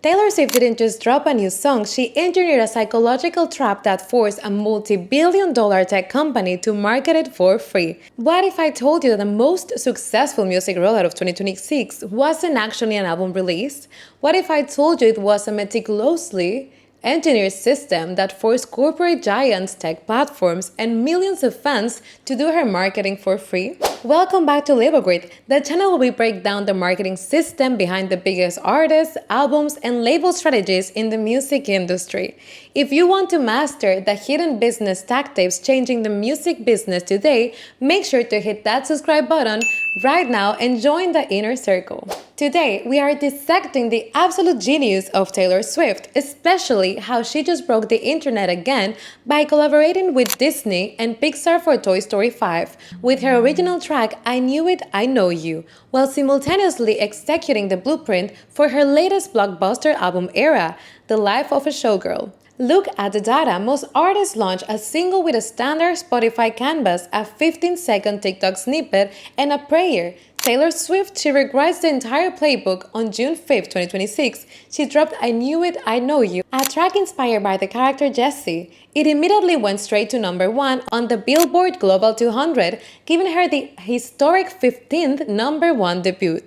Taylor Swift didn't just drop a new song, she engineered a psychological trap that forced a multi-billion-dollar tech company to market it for free. What if I told you that the most successful music rollout of 2026 wasn't actually an album release? What if I told you it was a meticulously engineered system that forced corporate giants, tech platforms, and millions of fans to do her marketing for free? Welcome back to Labelgrid, the channel where we break down the marketing system behind the biggest artists, albums, and label strategies in the music industry. If you want to master the hidden business tactics changing the music business today, make sure to hit that subscribe button right now and join the inner circle. Today, we are dissecting the absolute genius of Taylor Swift, especially how she just broke the internet again by collaborating with Disney and Pixar for Toy Story 5 with her original track I Knew It, I Know You, while simultaneously executing the blueprint for her latest blockbuster album era, The Life of a Showgirl. Look at the data. Most artists launch a single with a standard Spotify canvas, a 15-second TikTok snippet, and a prayer. Taylor Swift, she rewrites the entire playbook on June 5, 2026. She dropped I Knew It, I Know You, a track inspired by the character Jessie. It immediately went straight to #1 on the Billboard Global 200, giving her the historic 15th #1 debut.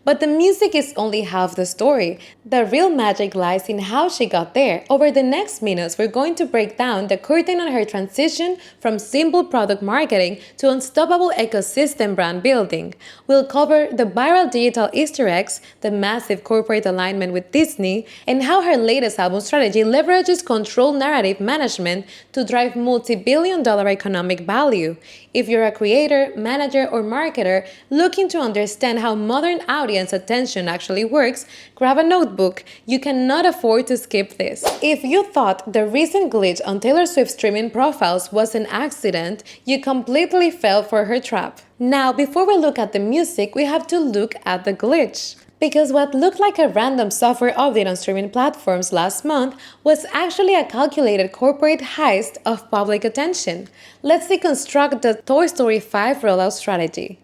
But the music is only half the story. The real magic lies in how she got there. Over the next minutes, we're going to break down the curtain on her transition from simple product marketing to unstoppable ecosystem brand building. We'll cover the viral digital Easter eggs, the massive corporate alignment with Disney, and how her latest album strategy leverages controlled narrative management to drive multi-billion-dollar economic value. If you're a creator, manager, or marketer looking to understand how modern audience attention actually works, grab a notebook. You cannot afford to skip this. If you thought the recent glitch on Taylor Swift's streaming profiles was an accident, you completely fell for her trap. Now, before we look at the music, we have to look at the glitch. Because what looked like a random software update on streaming platforms last month was actually a calculated corporate heist of public attention. Let's deconstruct the Toy Story 5 rollout strategy.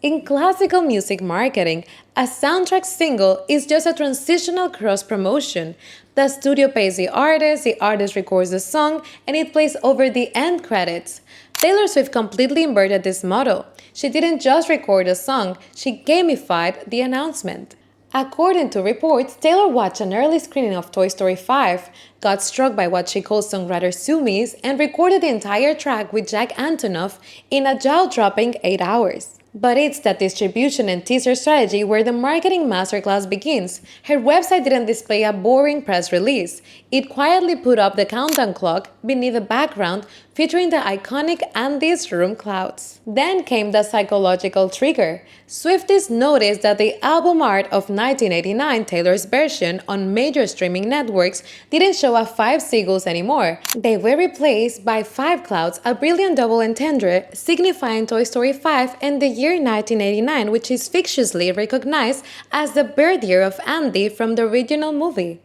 In classical music marketing, a soundtrack single is just a transitional cross-promotion. The studio pays the artist records the song, and it plays over the end credits. Taylor Swift completely inverted this model. She didn't just record a song, she gamified the announcement. According to reports, Taylor watched an early screening of Toy Story 5, got struck by what she calls songwriter sumis, and recorded the entire track with Jack Antonoff in a jaw-dropping 8 hours. But it's that distribution and teaser strategy where the marketing masterclass begins. Her website didn't display a boring press release. It quietly put up the countdown clock beneath the background featuring the iconic Andy's Room clouds. Then came the psychological trigger. Swifties noticed that the album art of 1989, Taylor's version, on major streaming networks didn't show a 5 seagulls anymore. They were replaced by 5 clouds, a brilliant double entendre signifying Toy Story 5 and the year 1989, which is fictiously recognized as the birth year of Andy from the original movie.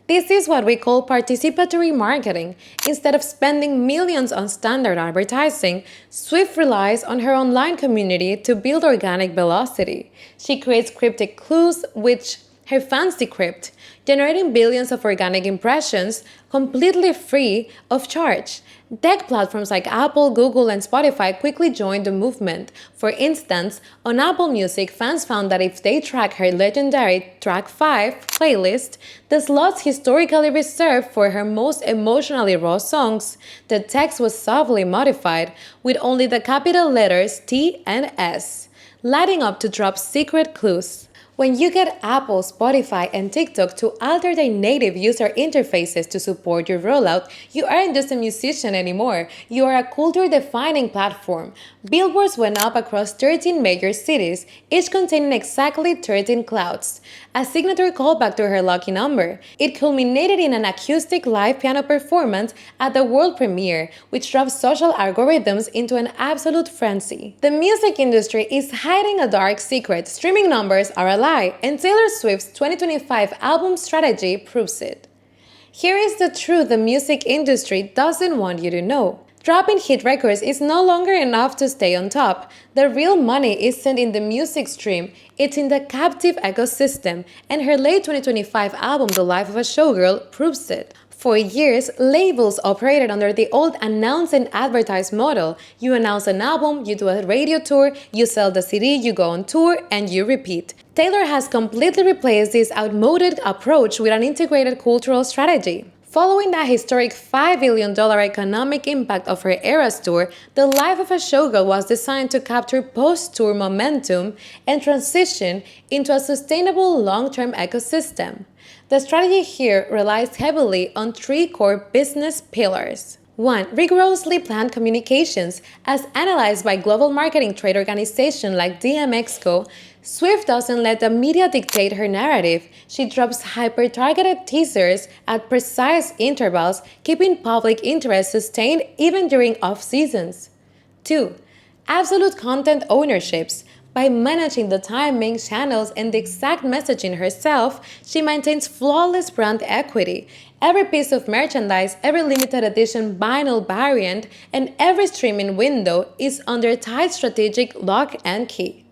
This is what we call participatory marketing. Instead of spending millions on standard advertising, Swift relies on her online community to build organic velocity. She creates cryptic clues which her fans decrypt, generating billions of organic impressions completely free of charge. Tech platforms like Apple, Google, and Spotify quickly joined the movement. For instance, on Apple Music, fans found that if they track her legendary Track 5 playlist, the slots historically reserved for her most emotionally raw songs, the text was subtly modified with only the capital letters T and S, lighting up to drop secret clues. When you get Apple, Spotify, and TikTok to alter their native user interfaces to support your rollout, you aren't just a musician anymore. You are a culture-defining platform. Billboards went up across 13 major cities, each containing exactly 13 clouds, a signature callback to her lucky number. It culminated in an acoustic live piano performance at the world premiere, which drove social algorithms into an absolute frenzy. The music industry is hiding a dark secret. Streaming numbers are a lie, and Taylor Swift's 2025 album strategy proves it. Here is the truth the music industry doesn't want you to know. Dropping hit records is no longer enough to stay on top. The real money isn't in the music stream, it's in the captive ecosystem, and her late 2025 album The Life of a Showgirl proves it. For years, labels operated under the old announce and advertise model. You announce an album, you do a radio tour, you sell the CD, you go on tour, and you repeat. Taylor has completely replaced this outmoded approach with an integrated cultural strategy. Following the historic $5 billion economic impact of her Eras tour, The Life of a Showgirl was designed to capture post-tour momentum and transition into a sustainable long-term ecosystem. The strategy here relies heavily on three core business pillars. 1. Rigorously planned communications. As analyzed by global marketing trade organizations like DMXCO, Swift doesn't let the media dictate her narrative. She drops hyper-targeted teasers at precise intervals, keeping public interest sustained even during off-seasons. 2. Absolute content ownerships. By managing the timing, channels, and the exact messaging herself, she maintains flawless brand equity. Every piece of merchandise, every limited edition vinyl variant, and every streaming window is under tight strategic lock and key.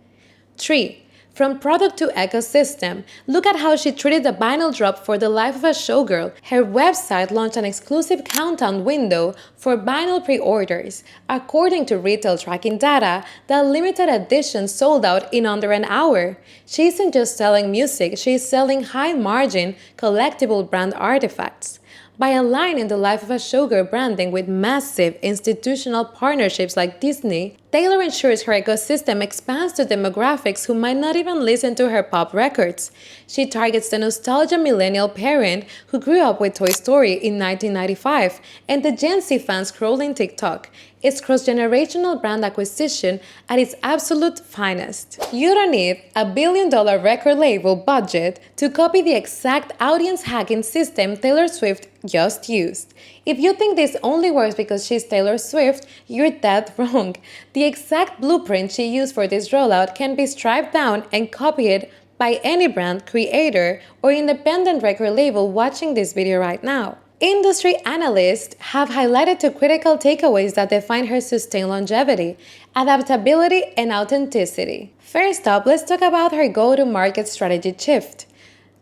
3. From product to ecosystem, look at how she treated the vinyl drop for The Life of a Showgirl. Her website launched an exclusive countdown window for vinyl pre-orders. According to retail tracking data, the limited edition sold out in under an hour. She isn't just selling music, she's selling high-margin, collectible brand artifacts. By aligning The Life of a Showgirl branding with massive institutional partnerships like Disney, Taylor ensures her ecosystem expands to demographics who might not even listen to her pop records. She targets the nostalgia millennial parent who grew up with Toy Story in 1995 and the Gen Z fans scrolling TikTok. It's cross-generational brand acquisition at its absolute finest. You don't need a billion-dollar record label budget to copy the exact audience hacking system Taylor Swift just used. If you think this only works because she's Taylor Swift, you're dead wrong. The exact blueprint she used for this rollout can be stripped down and copied by any brand, creator, or independent record label watching this video right now. Industry analysts have highlighted two critical takeaways that define her sustained longevity: adaptability and authenticity. First up, let's talk about her go-to-market strategy shift.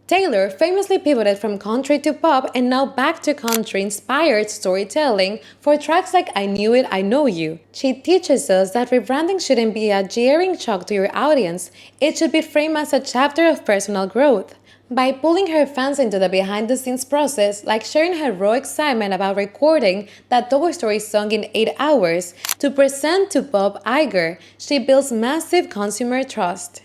Taylor famously pivoted from country to pop and now back to country-inspired storytelling for tracks like I Knew It, I Know You. She teaches us that rebranding shouldn't be a jeering shock to your audience, it should be framed as a chapter of personal growth. By pulling her fans into the behind-the-scenes process, like sharing her raw excitement about recording that Toy Story song in 8 hours to present to Bob Iger, she builds massive consumer trust.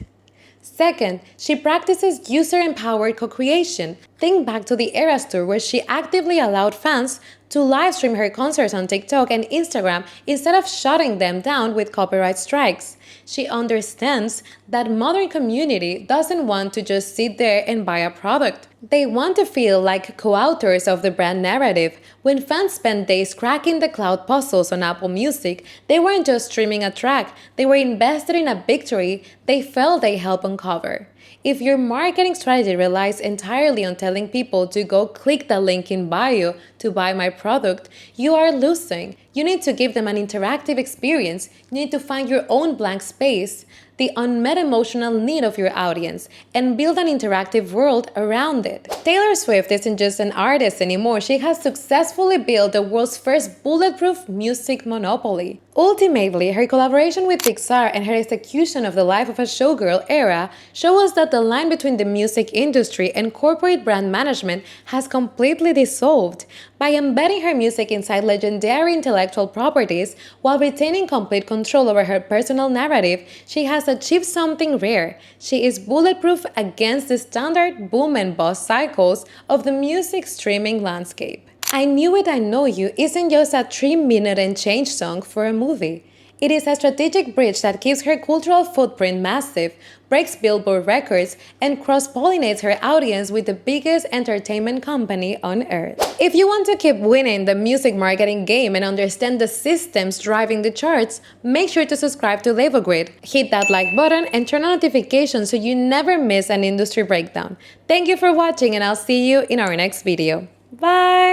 Second, she practices user-empowered co-creation. Think back to the Eras tour where she actively allowed fans to live stream her concerts on TikTok and Instagram instead of shutting them down with copyright strikes. She understands that modern community doesn't want to just sit there and buy a product. They want to feel like co-authors of the brand narrative. When fans spent days cracking the cloud puzzles on Apple Music, they weren't just streaming a track, they were invested in a victory they felt they helped uncover. If your marketing strategy relies entirely on telling people to go click the link in bio to buy my product, you are losing. You need to give them an interactive experience. You need to find your own blank space, the unmet emotional need of your audience, and build an interactive world around it. Taylor Swift isn't just an artist anymore, she has successfully built the world's first bulletproof music monopoly. Ultimately, her collaboration with Pixar and her execution of The Life of a Showgirl era show us that the line between the music industry and corporate brand management has completely dissolved. By embedding her music inside legendary intellectual properties while retaining complete control over her personal narrative, she has achieved something rare. She is bulletproof against the standard boom and bust cycles of the music streaming landscape. I Knew It, I Know You isn't just a 3-minute and change song for a movie. It is a strategic bridge that keeps her cultural footprint massive, breaks Billboard records, and cross-pollinates her audience with the biggest entertainment company on earth. If you want to keep winning the music marketing game and understand the systems driving the charts, make sure to subscribe to Labelgrid. Hit that like button and turn on notifications so you never miss an industry breakdown. Thank you for watching, and I'll see you in our next video. Bye!